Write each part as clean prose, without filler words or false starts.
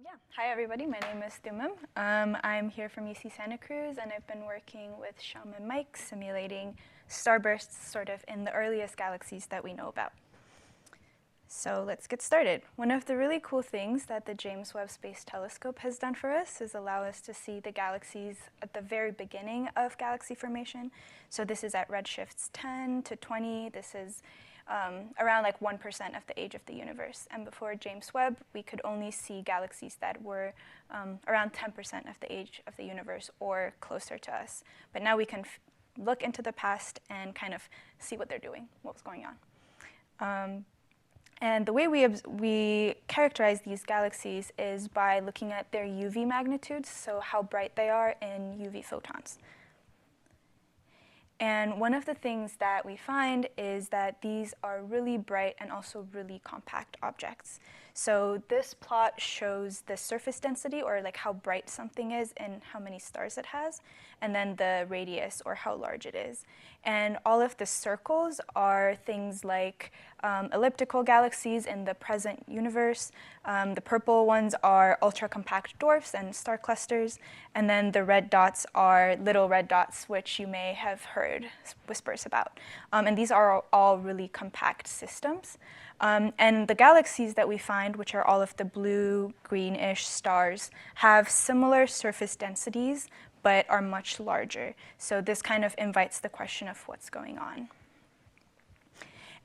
Yeah. Hi, everybody. My name is Thummim. I'm here from UC Santa Cruz, and I've been working with Shum and Mike simulating starbursts sort of in the earliest galaxies that we know about. So let's get started. One of the really cool things that the James Webb Space Telescope has done for us is allow us to see the galaxies at the very beginning of galaxy formation. So this is at redshifts 10 to 20. This is around like 1% of the age of the universe. And before James Webb, we could only see galaxies that were around 10% of the age of the universe or closer to us. But now we can look into the past and kind of see what they're doing, what was going on. And the way we characterize these galaxies is by looking at their UV magnitudes, so how bright they are in UV photons. And one of the things that we find is that these are really bright and also really compact objects. So this plot shows the surface density, or like how bright something is and how many stars it has, and then the radius, or how large it is. And all of the circles are things like elliptical galaxies in the present universe. The purple ones are ultra-compact dwarfs and star clusters. And then the red dots are little red dots, which you may have heard whispers about. And these are all really compact systems. And the galaxies that we find, which are all of the blue, greenish stars, have similar surface densities, but are much larger. So this kind of invites the question of what's going on.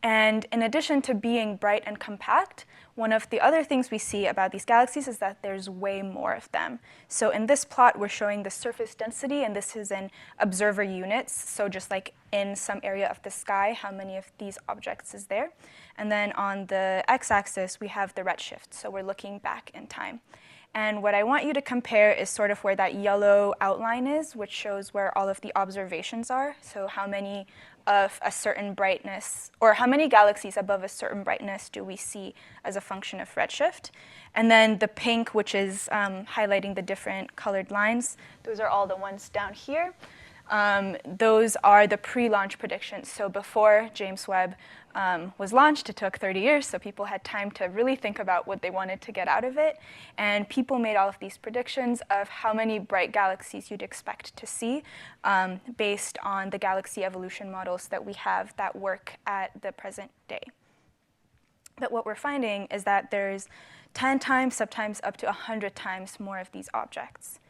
And in addition to being bright and compact, one of the other things we see about these galaxies is that there's way more of them. So in this plot, we're showing the surface density, and this is in observer units. So just like in some area of the sky, how many of these objects is there? And then on the x-axis, we have the redshift. So we're looking back in time. And what I want you to compare is sort of where that yellow outline is, which shows where all of the observations are. So how many of a certain brightness, or how many galaxies above a certain brightness do we see as a function of redshift? And then the pink, which is highlighting the different colored lines, those are all the ones down here. Those are the pre-launch predictions. So before James Webb was launched, it took 30 years, so people had time to really think about what they wanted to get out of it. And people made all of these predictions of how many bright galaxies you'd expect to see based on the galaxy evolution models that we have that work at the present day. But what we're finding is that there's 10 times, sometimes up to 100 times more of these objects.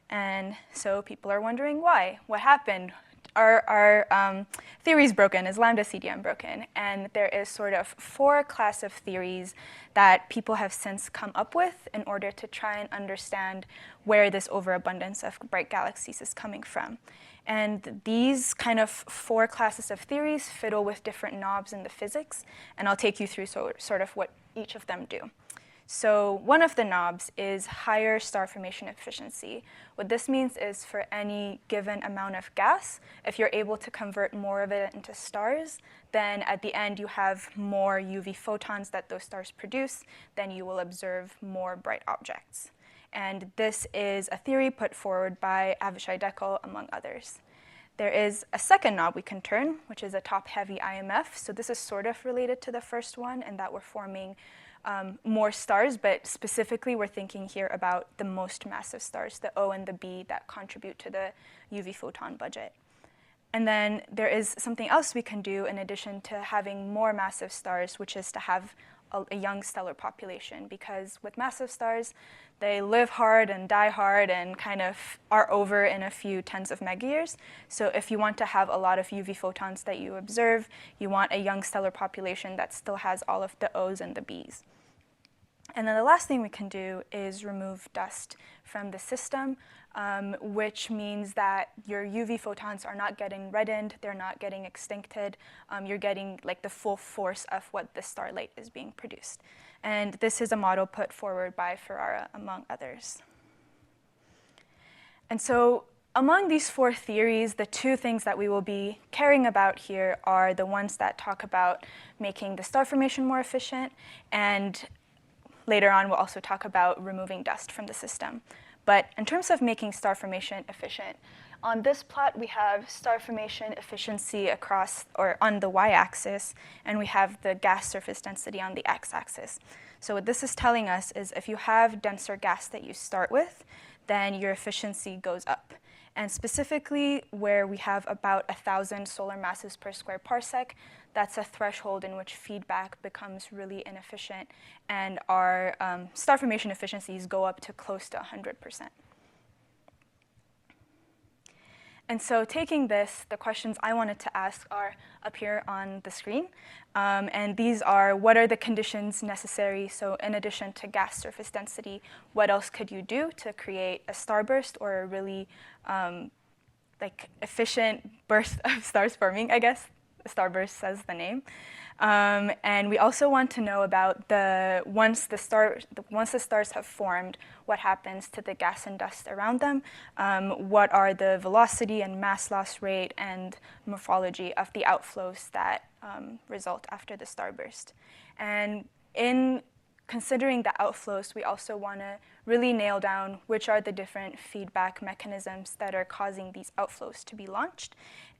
And so people are wondering why. What happened? Are theories broken? Is lambda CDM broken? And there is sort of 4 classes of theories that people have since come up with in order to try and understand where this overabundance of bright galaxies is coming from. And these kind of 4 classes of theories fiddle with different knobs in the physics, and I'll take you through sort of what each of them do. So one of the knobs is higher star formation efficiency. What this means is for any given amount of gas, if you're able to convert more of it into stars, then at the end you have more UV photons that those stars produce, then you will observe more bright objects. And this is a theory put forward by Avishai Dekal, among others. There is a second knob we can turn, which is a top-heavy IMF. So this is sort of related to the first one in that we're forming more stars, but specifically we're thinking here about the most massive stars, the O and the B, that contribute to the UV photon budget. And then there is something else we can do in addition to having more massive stars, which is to have a young stellar population, because with massive stars, they live hard and die hard and kind of are over in a few tens of megayears. So if you want to have a lot of UV photons that you observe, you want a young stellar population that still has all of the O's and the B's. And then the last thing we can do is remove dust from the system, which means that your UV photons are not getting reddened, they're not getting extincted, you're getting like the full force of what the starlight is being produced. And this is a model put forward by Ferrara, among others. And so among these 4 theories, the 2 things that we will be caring about here are the ones that talk about making the star formation more efficient, and later on, we'll also talk about removing dust from the system. But in terms of making star formation efficient, on this plot, we have star formation efficiency across, or on the y-axis, and we have the gas surface density on the x-axis. So what this is telling us is if you have denser gas that you start with, then your efficiency goes up. And specifically, where we have about 1,000 solar masses per square parsec, that's a threshold in which feedback becomes really inefficient, and our star formation efficiencies go up to close to 100%. And so taking this, the questions I wanted to ask are up here on the screen. And these are, what are the conditions necessary? So in addition to gas surface density, what else could you do to create a starburst, or a really efficient burst of stars forming, I guess? Starburst says the name. And we also want to know about once the stars have formed, what happens to the gas and dust around them, what are the velocity and mass loss rate and morphology of the outflows that result after the starburst. And in considering the outflows, we also want to really nail down which are the different feedback mechanisms that are causing these outflows to be launched.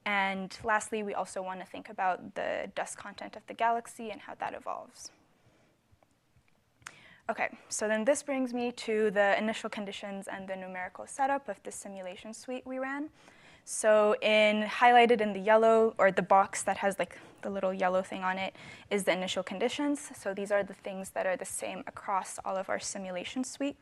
And lastly, we also want to think about the dust content of the galaxy and how that evolves. Okay, so then this brings me to the initial conditions and the numerical setup of the simulation suite we ran. So highlighted in the yellow, or the box that has like the little yellow thing on it, is the initial conditions. So these are the things that are the same across all of our simulation suite.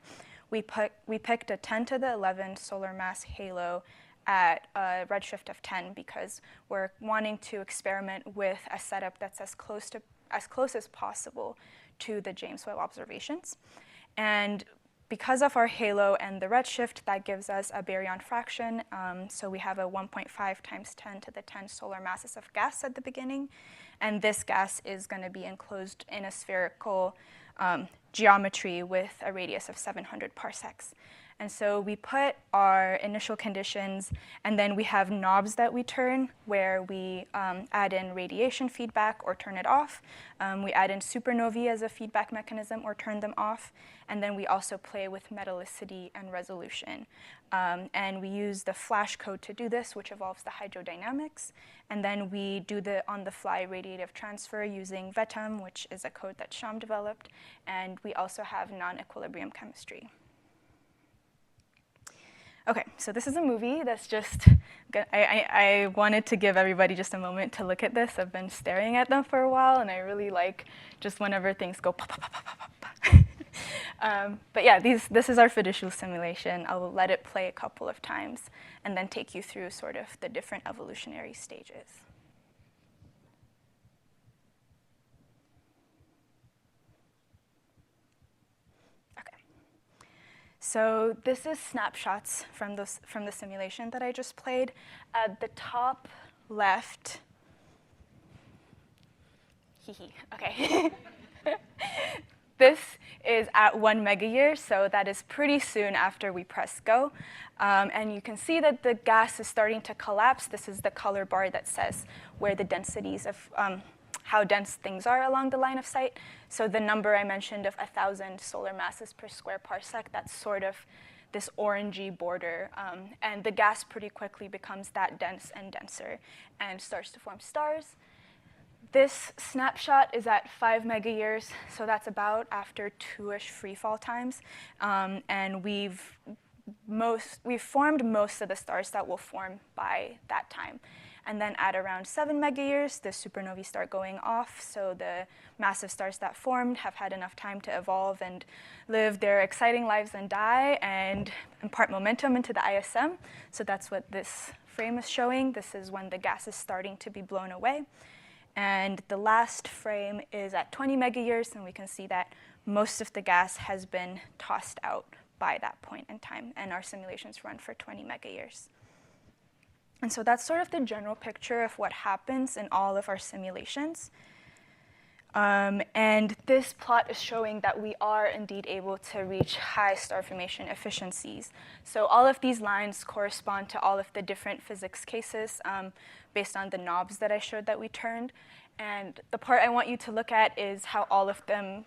We picked a 10 to the 11 solar mass halo at a redshift of 10 because we're wanting to experiment with a setup that's as close as possible to the James Webb observations. And because of our halo and the redshift, that gives us a baryon fraction. So we have a 1.5 times 10 to the 10 solar masses of gas at the beginning. And this gas is going to be enclosed in a spherical geometry with a radius of 700 parsecs. And so we put our initial conditions, and then we have knobs that we turn where we add in radiation feedback or turn it off. We add in supernovae as a feedback mechanism or turn them off. And then we also play with metallicity and resolution. And we use the flash code to do this, which involves the hydrodynamics. And then we do the on-the-fly radiative transfer using VETM, which is a code that Sham developed. And we also have non-equilibrium chemistry. Okay, so this is a movie that's just, I wanted to give everybody just a moment to look at this. I've been staring at them for a while, and I really like just whenever things go pop, pop, pop, pop, pop, pop. But yeah, this is our fiducial simulation. I'll let it play a couple of times and then take you through sort of the different evolutionary stages. So this is snapshots from the simulation that I just played. At the top left, okay. This is at 1 megayear, so that is pretty soon after we press go. And you can see that the gas is starting to collapse. This is the color bar that says where the densities of how dense things are along the line of sight. So the number I mentioned of 1,000 solar masses per square parsec, that's sort of this orangey border. And the gas pretty quickly becomes that dense and denser and starts to form stars. This snapshot is at 5 megayears, so that's about after 2-ish freefall times. And we've formed most of the stars that will form by that time. And then at around 7 megayears, the supernovae start going off, so the massive stars that formed have had enough time to evolve and live their exciting lives and die and impart momentum into the ISM. So that's what this frame is showing. This is when the gas is starting to be blown away. And the last frame is at 20 megayears, and we can see that most of the gas has been tossed out by that point in time, and our simulations run for 20 megayears. And so that's sort of the general picture of what happens in all of our simulations. And this plot is showing that we are indeed able to reach high star formation efficiencies. So all of these lines correspond to all of the different physics cases based on the knobs that I showed that we turned. And the part I want you to look at is how all of them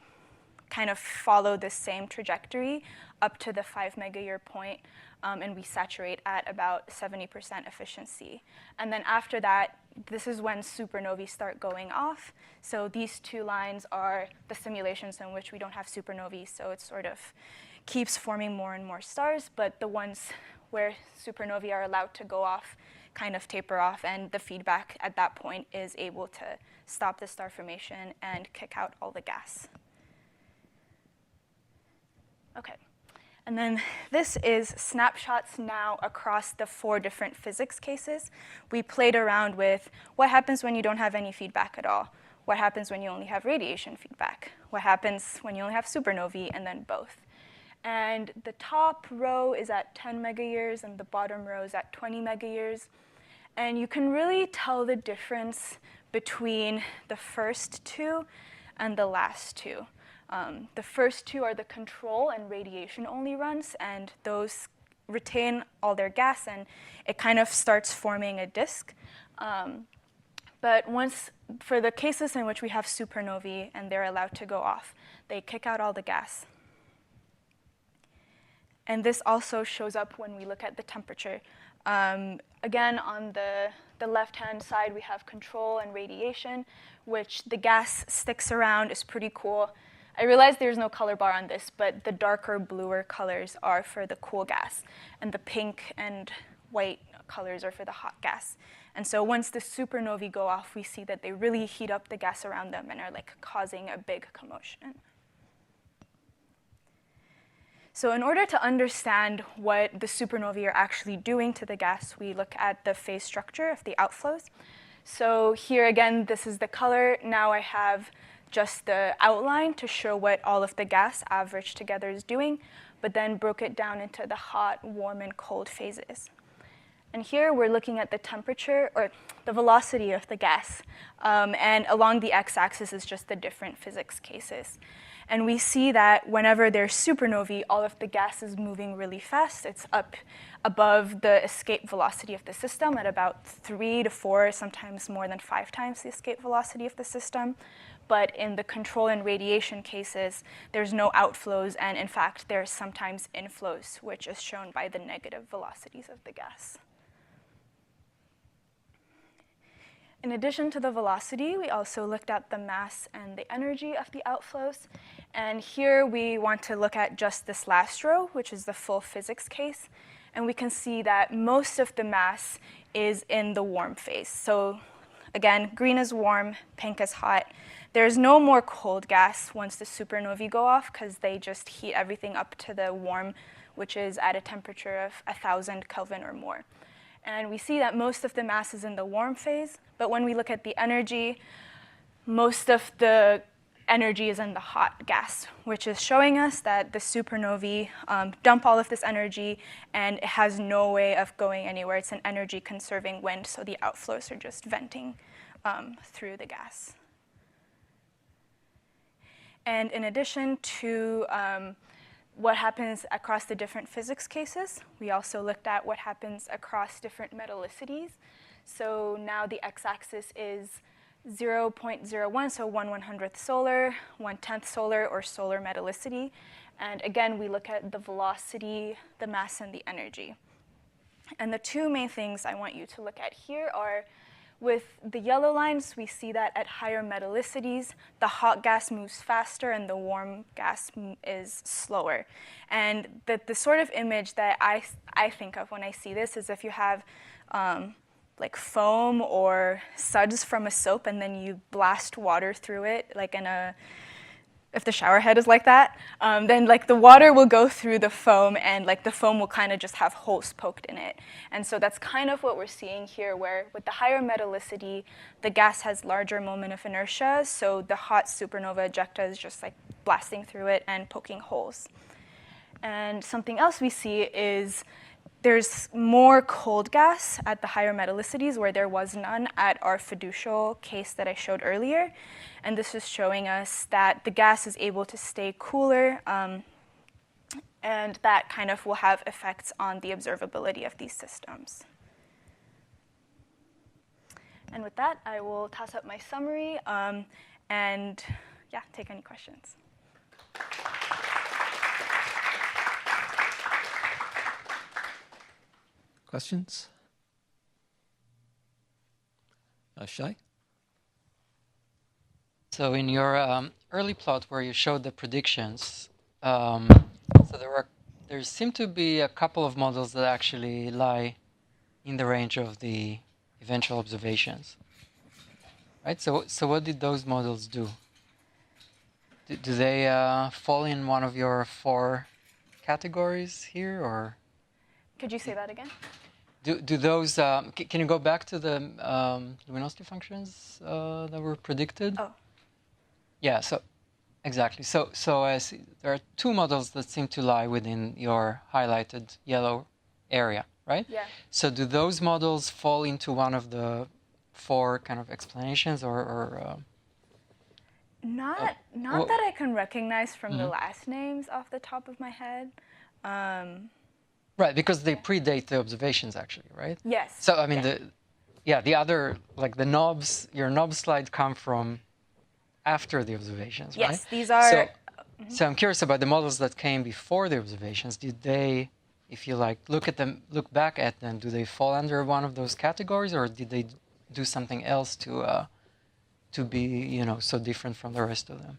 kind of follow the same trajectory up to the 5 megayear point. and we saturate at about 70% efficiency. And then after that, this is when supernovae start going off. So these two lines are the simulations in which we don't have supernovae, so it sort of keeps forming more and more stars, but the ones where supernovae are allowed to go off kind of taper off, and the feedback at that point is able to stop the star formation and kick out all the gas. Okay. And then this is snapshots now across the 4 different physics cases. We played around with what happens when you don't have any feedback at all, what happens when you only have radiation feedback, what happens when you only have supernovae, and then both. And the top row is at 10 megayears, and the bottom row is at 20 megayears. And you can really tell the difference between the first 2 and the last 2. The first 2 are the control and radiation-only runs, and those retain all their gas, and it kind of starts forming a disk. But once, for the cases in which we have supernovae and they're allowed to go off, they kick out all the gas. And this also shows up when we look at the temperature. Again, on the left-hand side, we have control and radiation, which the gas sticks around, is pretty cool. I realize there's no color bar on this, but the darker bluer colors are for the cool gas, and the pink and white colors are for the hot gas. And so once the supernovae go off, we see that they really heat up the gas around them and are like causing a big commotion. So in order to understand what the supernovae are actually doing to the gas, we look at the phase structure of the outflows. So here again, this is the color. Now I have just the outline to show what all of the gas averaged together is doing, but then broke it down into the hot, warm, and cold phases. And here we're looking at the temperature, or the velocity of the gas. And along the x-axis is just the different physics cases. And we see that whenever there's supernovae, all of the gas is moving really fast. It's up above the escape velocity of the system at about 3 to 4, sometimes more than 5 times the escape velocity of the system. But in the control and radiation cases, there's no outflows, and in fact, there's sometimes inflows, which is shown by the negative velocities of the gas. In addition to the velocity, we also looked at the mass and the energy of the outflows. And here we want to look at just this last row, which is the full physics case. And we can see that most of the mass is in the warm phase. So again, green is warm, pink is hot. There's no more cold gas once the supernovae go off, because they just heat everything up to the warm, which is at a temperature of 1,000 Kelvin or more. And we see that most of the mass is in the warm phase, but when we look at the energy, most of the energy is in the hot gas, which is showing us that the supernovae dump all of this energy, and it has no way of going anywhere. It's an energy-conserving wind, so the outflows are just venting through the gas. And in addition to what happens across the different physics cases, we also looked at what happens across different metallicities. So now the x-axis is 0.01, so 1/100th solar, 1/10th solar, or solar metallicity. And again, we look at the velocity, the mass, and the energy. And the 2 main things I want you to look at here are, with the yellow lines, we see that at higher metallicities, the hot gas moves faster and the warm gas is slower. And the sort of image that I think of when I see this is if you have like foam or suds from a soap and then you blast water through it, like if the shower head is like that, then like the water will go through the foam, and like the foam will kind of just have holes poked in it. And so that's kind of what we're seeing here, where with the higher metallicity, the gas has larger moment of inertia, so the hot supernova ejecta is just like blasting through it and poking holes. And something else we see is there's more cold gas at the higher metallicities where there was none at our fiducial case that I showed earlier. And this is showing us that the gas is able to stay cooler, and that kind of will have effects on the observability of these systems. And with that, I will toss up my summary and yeah, take any questions. Questions? Shai? So in your early plot where you showed the predictions, so there seem to be a couple of models that actually lie in the range of the eventual observations, right? So what did those models do? Do they fall in one of your 4 categories here, or Could you say that again? do those? Can you go back to the luminosity functions that were predicted? Oh. Yeah. So exactly. So I see there are 2 models that seem to lie within your highlighted yellow area, right? Yeah. So do those models fall into one of the 4 kind of explanations, or Not well, that I can recognize from the mhm. last names off the top of my head. Right, because they predate the observations actually, right? Yes. So I mean yeah. the other, like the knobs, your knob slide come from after the observations, right? Yes, these are. So I'm curious about the models that came before the observations. Did they, if you like, look back at them, do they fall under one of those categories, or did they do something else to be, so different from the rest of them?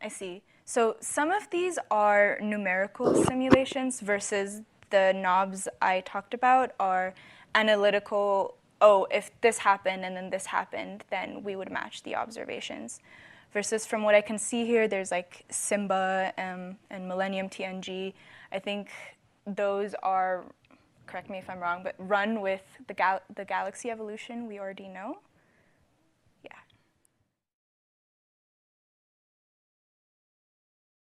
I see. So some of these are numerical simulations versus the knobs I talked about are analytical. Oh, if this happened and then this happened, then we would match the observations. Versus from what I can see here, there's like Simba and Millennium TNG. I think those are, correct me if I'm wrong, but run with the galaxy evolution we already know.